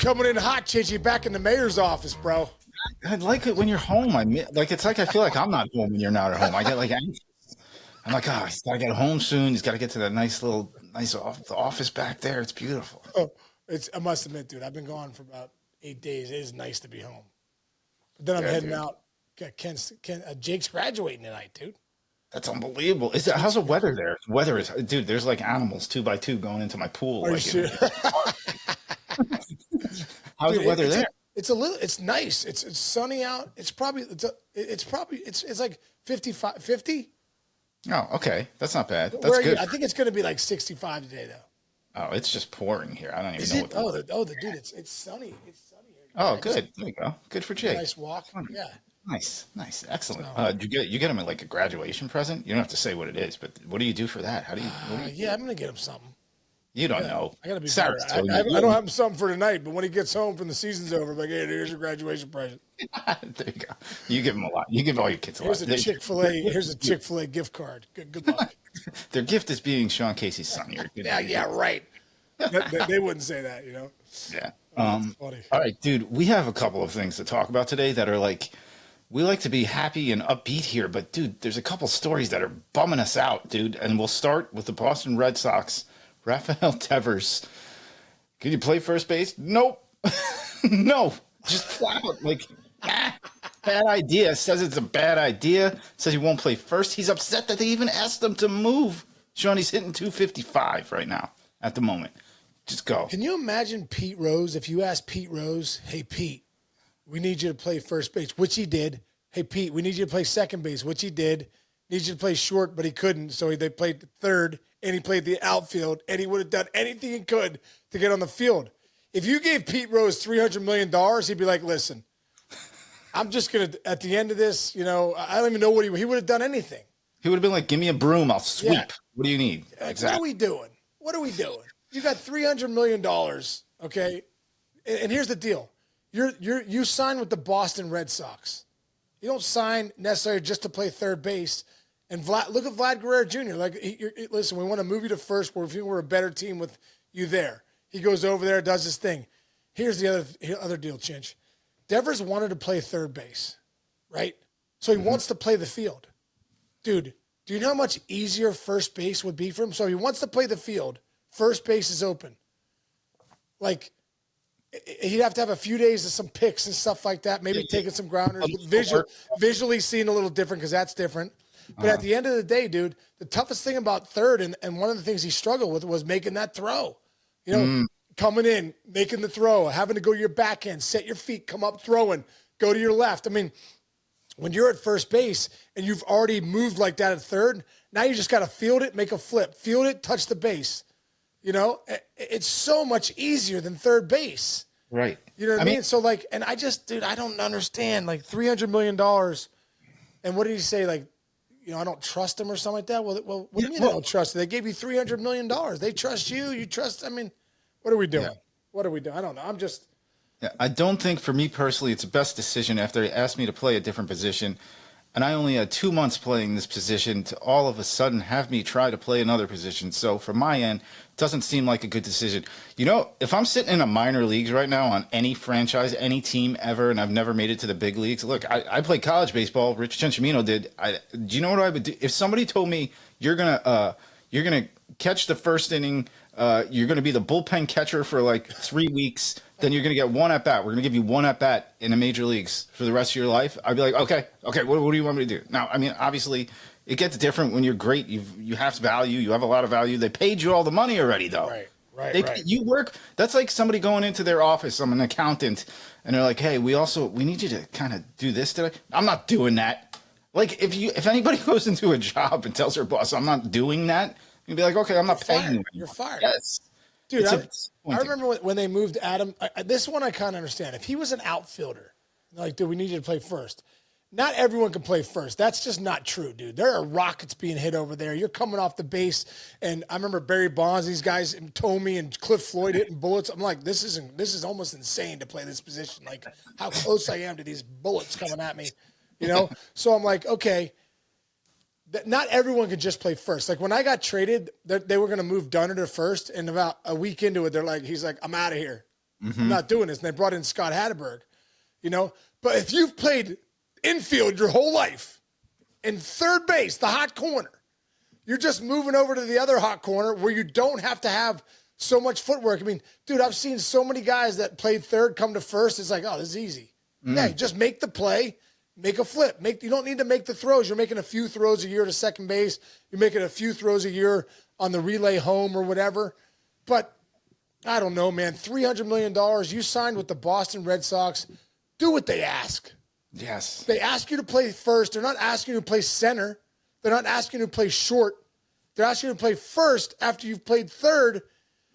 coming in hot, Chichi, back in the mayor's office, bro. I like it when you're home. It's like I feel like I'm not home when you're not at home. I get like anxious. I'm like, oh, he's got to get home soon. He's got to get to that nice the office back there. It's beautiful. Oh, I must admit, dude, I've been gone for about 8 days. It is nice to be home. But then I'm heading out. Jake's graduating tonight, dude. That's unbelievable. How's the weather there? Weather is, dude. There's like animals 2 by 2 going into my pool. Are you serious? How's the weather there? It's nice. It's sunny out. It's like 55, 50. Oh, okay. That's not bad. That's good. I think it's going to be like 65 today, though. Oh, it's just pouring here. I don't even know what. Dude, it's sunny. It's sunny here. Oh, good. There you go. Good for Jake. Nice walk. Yeah. Nice, excellent. You get him like a graduation present? You don't have to say what it is, but what do you do for that? Yeah, I'm gonna get him something. You don't know. I gotta be better. I don't have something for tonight, but when he gets home from the season's over, I'm like, hey, here's your graduation present. There you go. You give him a lot. You give all your kids a lot. Here's a Chick-fil-A gift card. Good luck. Their gift is being Sean Casey's son. Yeah, right. They wouldn't say that, you know. Yeah. Funny. All right, dude. We have a couple of things to talk about today that are like. We like to be happy and upbeat here, but dude, there's a couple stories that are bumming us out, dude. And we'll start with the Boston Red Sox. Rafael Devers. Can you play first base? Nope. No. Just flat out. Bad idea. Says it's a bad idea. Says he won't play first. He's upset that they even asked him to move. Sean, he's hitting 255 right now at the moment. Just go. Can you imagine Pete Rose if you asked Pete Rose, hey, Pete, we need you to play first base, which he did. Hey, Pete, we need you to play second base, which he did. Need you to play short, but he couldn't. So they played third, and he played the outfield, and he would have done anything he could to get on the field. If you gave Pete Rose $300 million, he'd be like, listen, I'm just going to, at the end of this, I don't even know what he would have done anything. He would have been like, give me a broom, I'll sweep. Yeah. What do you need? Exactly. What are we doing? You got $300 million, okay? And here's the deal. You sign with the Boston Red Sox. You don't sign necessarily just to play third base. And look at Vlad Guerrero Jr. Listen, we want to move you to first. We're a better team with you there. He goes over there, does his thing. Here's the other deal, Chinch. Devers wanted to play third base, right? So he wants to play the field. Dude, do you know how much easier first base would be for him? So he wants to play the field. First base is open. He'd have to have a few days of some picks and stuff like that, maybe taking some grounders, visually seeing a little different because that's different. But at the end of the day, dude, the toughest thing about third, and one of the things he struggled with was making that throw. Coming in, making the throw, having to go to your backhand, set your feet, come up throwing, go to your left. I mean, when you're at first base and you've already moved like that at third, now you just got to field it, make a flip, field it, touch the base. It's so much easier than third base. Right. You know what I mean? So and I don't understand, $300 million. And what did he say? I don't trust him or something like that. Well, what do you mean I don't trust him? They gave you $300 million. They trust you. You trust, what are we doing? Yeah. What are we doing? I don't know. I don't think for me personally, it's the best decision after they asked me to play a different position. And I only had 2 months playing this position to all of a sudden have me try to play another position. So from my end, it doesn't seem like a good decision. If I'm sitting in a minor leagues right now on any franchise, any team ever, and I've never made it to the big leagues, look, I played college baseball. Rich Ciancimino did. Do you know what I would do? If somebody told me you're gonna catch the first inning, you're gonna be the bullpen catcher for 3 weeks, then you're going to get one at bat. We're going to give you one at bat in the major leagues for the rest of your life. I'd be like, okay. What do you want me to do? Now, obviously it gets different when you're great. You have value. You have a lot of value. They paid you all the money already though. Right. You work. That's like somebody going into their office. I'm an accountant and they're like, hey, we need you to kind of do this today. I'm not doing that. If anybody goes into a job and tells their boss, I'm not doing that, you'd be like, okay, I'm not paying you. You're fired. Yes. Dude, I remember when they moved Adam. This one I kind of understand. If he was an outfielder, dude, we need you to play first. Not everyone can play first. That's just not true, dude. There are rockets being hit over there. You're coming off the base, and I remember Barry Bonds, these guys, and Tomey and Cliff Floyd hitting bullets. I'm like, this is almost insane to play this position. How close I am to these bullets coming at me, So I'm like, okay. Not everyone can just play first. When I got traded, they were going to move Dunner to first, and about a week into it, he's like, I'm out of here. I'm not doing this. And they brought in Scott Hatterberg, you know. But if you've played infield your whole life, in third base, the hot corner, you're just moving over to the other hot corner where you don't have to have so much footwork. I mean, dude, I've seen so many guys that played third come to first. It's like, oh, this is easy. Yeah, just make the play, make a flip. You don't need to make the throws. You're making a few throws a year to second base. You're making a few throws a year on the relay home or whatever. But I don't know, man. $300 million. You signed with the Boston Red Sox. Do what they ask. Yes. They ask you to play first. They're not asking you to play center. They're not asking you to play short. They're asking you to play first after you've played third.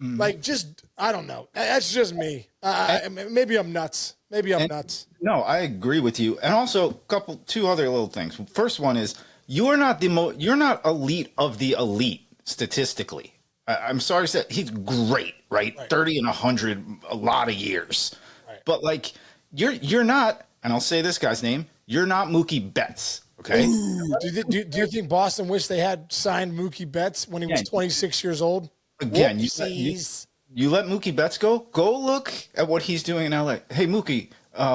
Like, just, I don't know. That's just me. Maybe I'm nuts. No, I agree with you. And also, two other little things. First one is, you're not elite of the elite statistically. I'm sorry to say, he's great, right? 30 and 100, a lot of years. Right. But like, you're not, and I'll say this guy's name, you're not Mookie Betts. Okay. Ooh, do you think Boston wished they had signed Mookie Betts when he was 26 years old? Again, you let Mookie Betts go. Go look at what he's doing in LA. Hey, Mookie,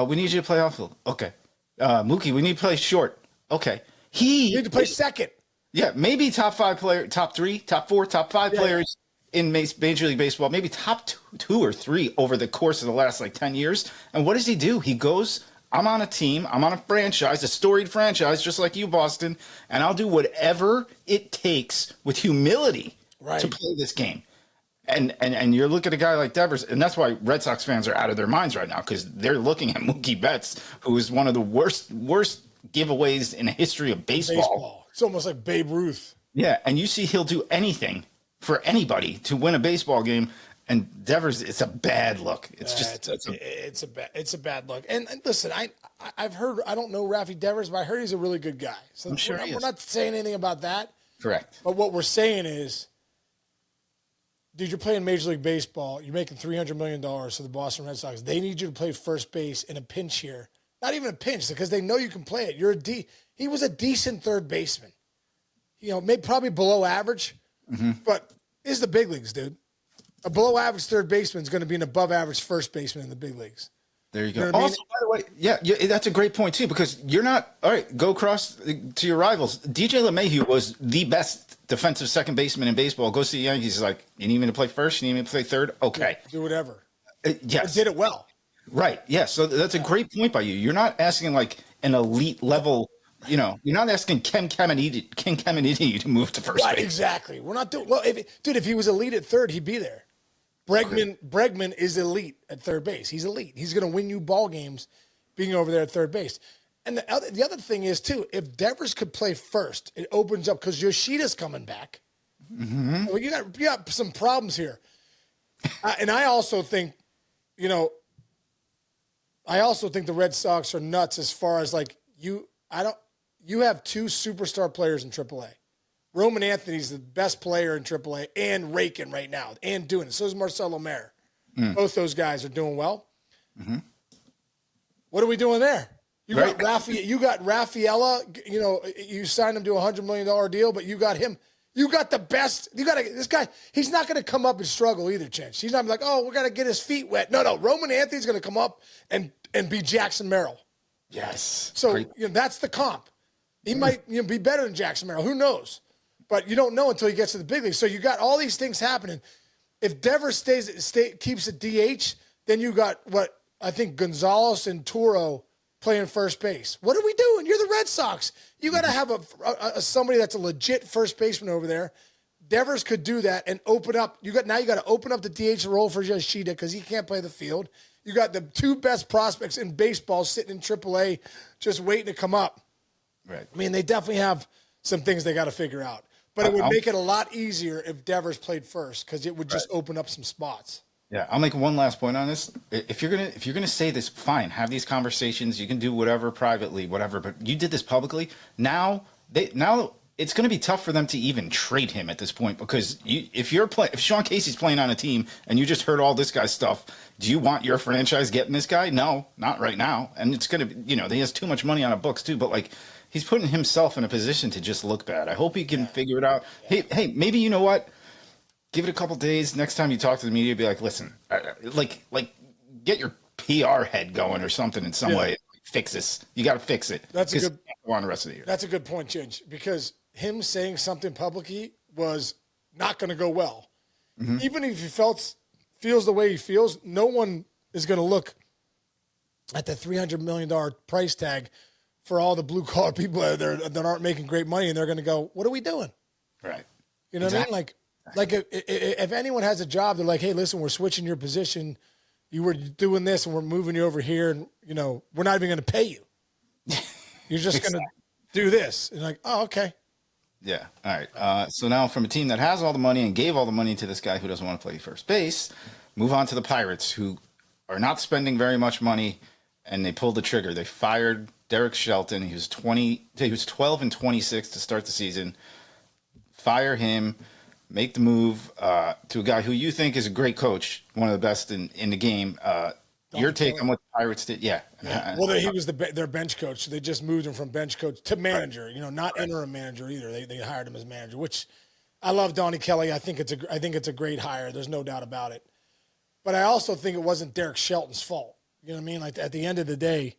we need you to play outfield. Okay. Mookie, we need to play short. Okay. You need to play second. Yeah, maybe top 5 player, top 3, top 4, top 5 players in Major League Baseball. Maybe top 2 or 3 over the course of the last 10 years. And what does he do? He goes, I'm on a team, I'm on a franchise, a storied franchise, just like you, Boston, and I'll do whatever it takes with humility to play this game. And you're looking at a guy like Devers, and that's why Red Sox fans are out of their minds right now, because they're looking at Mookie Betts, who is one of the worst giveaways in the history of baseball. It's almost like Babe Ruth. Yeah, and you see he'll do anything for anybody to win a baseball game. And Devers, it's a bad look. It's a bad look. And listen, I've heard, I don't know Rafi Devers, but I heard he's a really good guy. So I'm sure we're not saying anything about that. Correct. But what we're saying is, dude, you're playing Major League Baseball. You're making $300 million to the Boston Red Sox. They need you to play first base in a pinch here. Not even a pinch, because they know you can play it. He was a decent third baseman. You know, maybe probably below average, but this is the big leagues, dude. A below average third baseman is going to be an above average first baseman in the big leagues. There you go. Also, by the way, yeah, that's a great point too, because you're not, all right, go across to your rivals. DJ LeMahieu was the best defensive second baseman in baseball. Goes to the Yankees, like, you need me to play first? You need me to play third? Okay. Do whatever. Yes. Did it well. Right. Yeah. So that's a great point by you. You're not asking like an elite level, you know, you're not asking Ken Caminiti to move to first base. Exactly. We're not doing, well, if he was elite at third, he'd be there. Bregman is elite at third base. He's elite. He's going to win you ball games being over there at third base. And the other thing is, too, if Devers could play first, it opens up because Yoshida's coming back. Well, you got some problems here. And I also think, the Red Sox are nuts as far as you have 2 superstar players in AAA. Roman Anthony's the best player in AAA and raking right now and doing it. So is Marcelo Mayer. Both those guys are doing well. What are we doing there? You got Rafaela, you signed him to a $100 million deal, but you got him. You got the best. This guy, he's not going to come up and struggle either, Chance. He's not like, oh, we're going to get his feet wet. No. Roman Anthony's going to come up and be Jackson Merrill. Yes. So that's the comp. He might be better than Jackson Merrill. Who knows? But you don't know until he gets to the big league. So you got all these things happening. If Devers keeps at DH, then you got what I think Gonzalez and Toro playing first base. What are we doing? You're the Red Sox. You got to have somebody that's a legit first baseman over there. Devers could do that and open up. You got to open up the DH role for Yoshida because he can't play the field. You got the 2 best prospects in baseball sitting in AAA just waiting to come up. Right. I mean, they definitely have some things they got to figure out. But it would make it a lot easier if Devers played first because it would just open up some spots. Yeah, I'll make one last point on this. If you're gonna say this, fine, have these conversations. You can do whatever privately, whatever. But you did this publicly. Now it's going to be tough for them to even trade him at this point because if Sean Casey's playing on a team and you just heard all this guy's stuff, do you want your franchise getting this guy? No, not right now. And it's going to he has too much money on the books too. But he's putting himself in a position to just look bad. I hope he can figure it out. Hey, maybe you know what? Give it a couple days. Next time you talk to the media, be like, listen, get your PR head going or something in some way. Fix this. You got to fix it. That's a good on the rest of the year. That's a good point, Ginge, because him saying something publicly was not going to go well. Even if he feels the way he feels, no one is going to look at the $300 million price tag for all the blue-collar people that aren't making great money, and they're going to go, what are we doing? Right. You know what I mean? Like if anyone has a job, they're like, hey, listen, we're switching your position. You were doing this, and we're moving you over here, and, we're not even going to pay you. You're just going to do this. And like, oh, okay. Yeah. All right. So now from a team that has all the money and gave all the money to this guy who doesn't want to play first base, move on to the Pirates, who are not spending very much money, and they pulled the trigger. They fired Derek Shelton. He was 12 and 26 to start the season. Fire him, make the move to a guy who you think is a great coach, one of the best in the game. Your take on what the Pirates did? Yeah. Well, he was their bench coach. So they just moved him from bench coach to manager. Not interim manager either. They hired him as manager, which I love Donnie Kelly. I think it's a great hire. There's no doubt about it. But I also think it wasn't Derek Shelton's fault. You know what I mean? Like at the end of the day,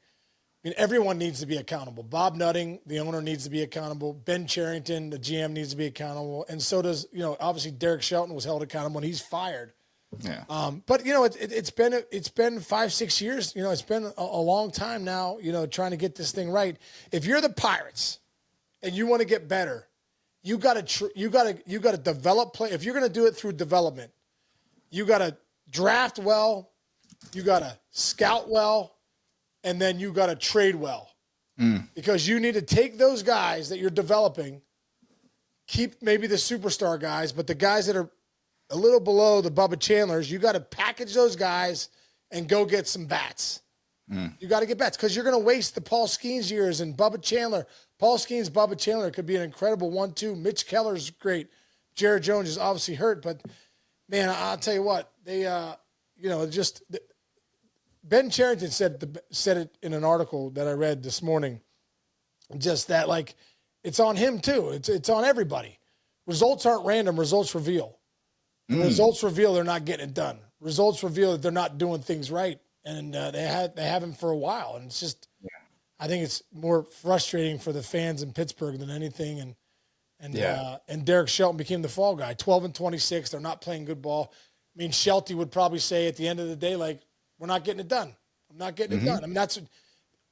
everyone needs to be accountable. Bob Nutting, the owner, needs to be accountable. Ben Cherington, the GM, needs to be accountable. And so does, obviously Derek Shelton was held accountable and he's fired. Yeah. But it's been 5-6 years. It's been a long time now. Trying to get this thing right. If you're the Pirates and you want to get better, you got to develop play. If you're going to do it through development, you got to draft well, you got to scout well, and then you got to trade well. Because you need to take those guys that you're developing, keep maybe the superstar guys, but the guys that are a little below the Bubba Chandlers, you got to package those guys and go get some bats. You got to get bats because you're going to waste the Paul Skeens years and Bubba Chandler. Paul Skeens, Bubba Chandler could be an incredible 1-2. Mitch Keller's great. Jared Jones is obviously hurt, but man, I'll tell you what, they, Ben Cherington said it in an article that I read this morning. Just that, like, it's on him too. It's on everybody. Results aren't random. Results reveal. Results reveal they're not getting it done. Results reveal that they're not doing things right, and they haven't for a while. And it's just, I think it's more frustrating for the fans in Pittsburgh than anything. And Derek Shelton became the fall guy. 12 and 26. They're not playing good ball. I mean, Shelty would probably say at the end of the day, like, we're not getting it done. I'm not getting it done. I mean,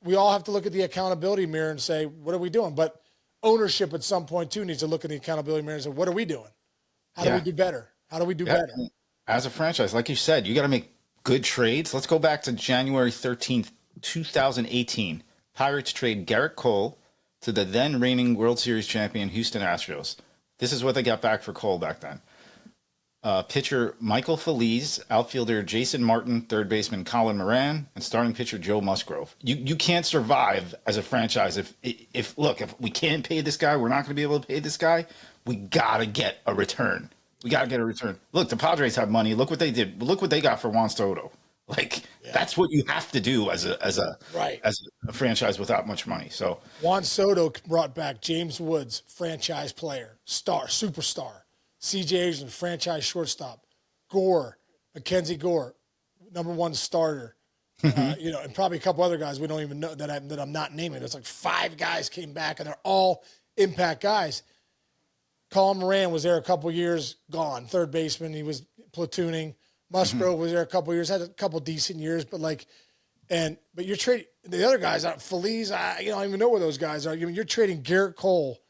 we all have to look at the accountability mirror and say, what are we doing? But ownership at some point too needs to look at the accountability mirror and say, what are we doing? How do we do better? How do we do better? As a franchise, like you said, you got to make good trades. Let's go back to January 13th, 2018. Pirates trade Garrett Cole to the then reigning World Series champion Houston Astros. This is what they got back for Cole back then. Pitcher Michael Feliz, outfielder Jason Martin, third baseman Colin Moran, and starting pitcher Joe Musgrove. You can't survive as a franchise if we can't pay this guy, we're not going to be able to pay this guy. We got to get a return. Look, the Padres have money. Look what they did. Look what they got for Juan Soto. That's what you have to do as a franchise without much money. So Juan Soto brought back James Woods, franchise player, superstar. C.J. Anderson, franchise shortstop. Mackenzie Gore, number one starter. And probably a couple other guys we don't even know that I'm not naming. There's like 5 guys came back, and they're all impact guys. Colin Moran was there a couple years, gone. Third baseman, he was platooning. Musgrove was there a couple years, had a couple decent years, but you're trading the other guys. Feliz, I don't even know where those guys are. You're trading Garrett Cole,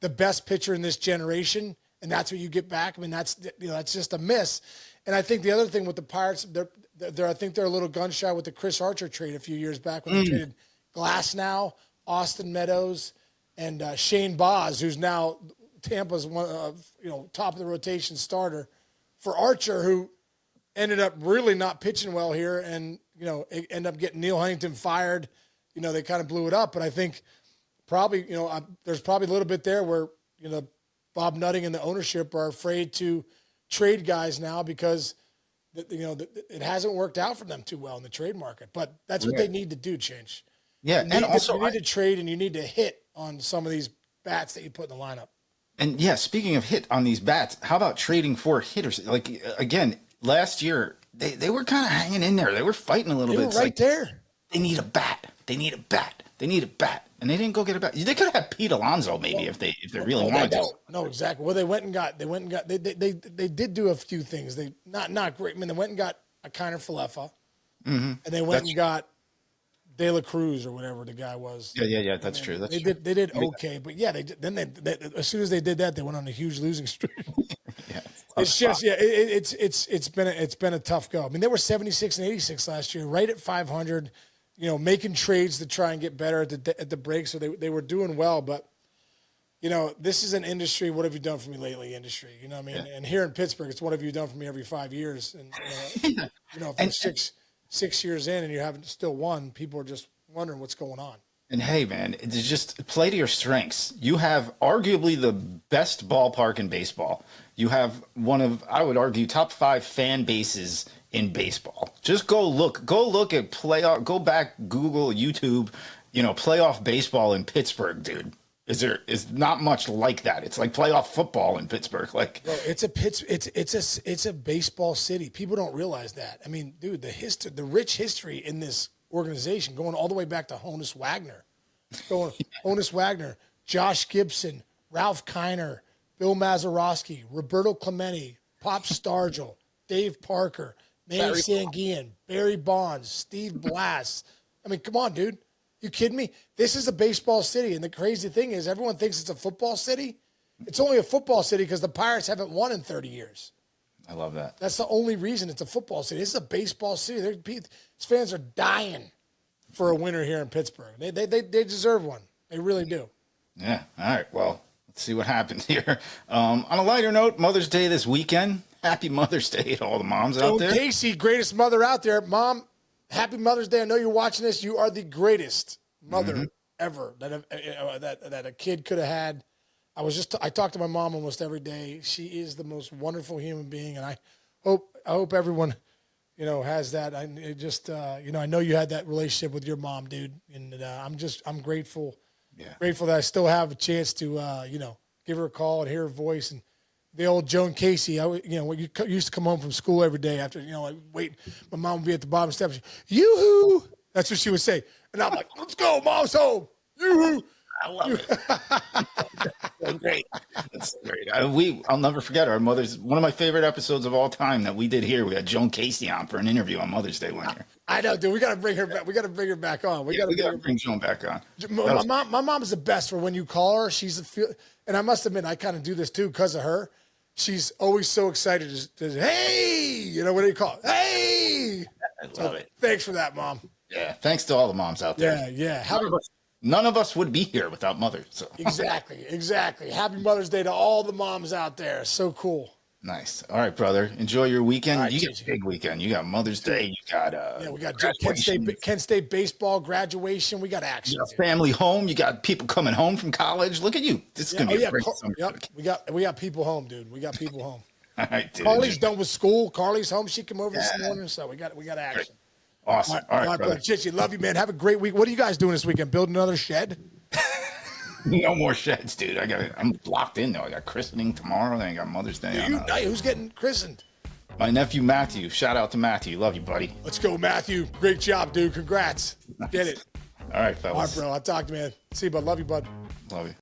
the best pitcher in this generation, and that's what you get back. I mean, that's just a miss. And I think the other thing with the Pirates, I think they're a little gun shy with the Chris Archer trade a few years back when they traded Glasnow, Austin Meadows, and Shane Baz, who's now Tampa's one, top of the rotation starter for Archer, who ended up really not pitching well here, and ended up getting Neil Huntington fired. They kind of blew it up, but I think probably there's probably a little bit there where Bob Nutting and the ownership are afraid to trade guys now because it hasn't worked out for them too well in the trade market. But that's what they need to do, change. Yeah, you need to trade, and you need to hit on some of these bats that you put in the lineup. And speaking of hit on these bats, how about trading for hitters? Like, again, last year, they were kind of hanging in there. They were fighting a little They bit. were It's right like, there. they need a bat. They need a bat. They need a bat. And they didn't go get a bat. They could have had Pete Alonso maybe if they really wanted to. No, exactly. Well, they did do a few things. They not great. I mean, they went and got a Kiner Falefa, and they went and got De La Cruz or whatever the guy was. Yeah. That's true. That's true. They did okay, but yeah, they as soon as they did that, they went on a huge losing streak. Yeah, It's just it's been a tough go. I mean, they were 76 and 86 last year, right at 500. You know, making trades to try and get better at the break, so they were doing well. But you know, this is an industry. What have you done for me lately? Industry, you know what I mean? Yeah. And here in Pittsburgh, it's what have you done for me every 5 years? And you know, if you're 6 years in and you haven't still won, people are just wondering what's going on. And hey, man, it's just play to your strengths. You have arguably the best ballpark in baseball. You have one of, I would argue, top 5 fan bases in baseball. Just go look at playoff, go back, Google, YouTube, you know, playoff baseball in Pittsburgh, dude. Is not much like that. It's like playoff football in Pittsburgh. Like, bro, it's a baseball city. People don't realize that. I mean, dude, the rich history in this organization, going all the way back to Honus Wagner, Josh Gibson, Ralph Kiner, Bill Mazeroski, Roberto Clemente, Pop Stargell, Dave Parker, Manny Sanguian, Barry Bonds, Steve Blass. I mean, come on, dude. You kidding me? This is a baseball city, and the crazy thing is everyone thinks it's a football city. It's only a football city because the Pirates haven't won in 30 years. I love that. That's the only reason it's a football city. This is a baseball city. These fans are dying for a winner here in Pittsburgh. They deserve one. They really do. Yeah. All right. Well, let's see what happens here. On a lighter note, Mother's Day this weekend. Happy Mother's Day to all the moms out there. Casey, greatest mother out there. Mom, happy Mother's Day. I know you're watching this. You are the greatest mother ever that a kid could have had. I talk to my mom almost every day. She is the most wonderful human being, and I hope everyone, you know, has that. I know you had that relationship with your mom, dude, and I'm grateful. Yeah. Grateful that I still have a chance to give her a call and hear her voice. And the old Joan Casey, when you used to come home from school every day after, wait, my mom would be at the bottom steps. Yoo-hoo! That's what she would say. And I'm like, let's go, mom's home. Yoo-hoo! I love it. That's so great. That's so great. I'll never forget our mother's, one of my favorite episodes of all time that we did here. We had Joan Casey on for an interview on Mother's Day one year. I know, dude. We got to bring her back. We got to bring her back on. We got to bring Joan back on. My mom is the best for when you call her. And I must admit, I kind of do this too because of her. She's always so excited to hey, what do you call it? Hey. I love it. Thanks for that, Mom. Yeah. Thanks to all the moms out there. Yeah. None of us would be here without mothers. So. Exactly. Happy Mother's Day to all the moms out there. So cool. Nice. All right, brother. Enjoy your weekend. Right, you got a big weekend. You got Mother's Day. You got we got Kent State baseball graduation. We got action. You got family home. You got people coming home from college. Look at you. This is gonna be a great summer. Yep. We got people home, dude. We got people home. All right, dude. Carly's done with school. Carly's home. She came over this morning, so we got action. Great. Awesome. All right, brother. Chichi, love you, man. Have a great week. What are you guys doing this weekend? Building another shed? No more sheds, dude. I'm locked in though. I got christening tomorrow. Then I got Mother's Day. Who's getting christened? My nephew Matthew. Shout out to Matthew. Love you, buddy. Let's go, Matthew. Great job, dude. Congrats. Did it. All right, fellas. All right, bro. I'll talk to you, man. See you, bud. Love you, bud. Love you.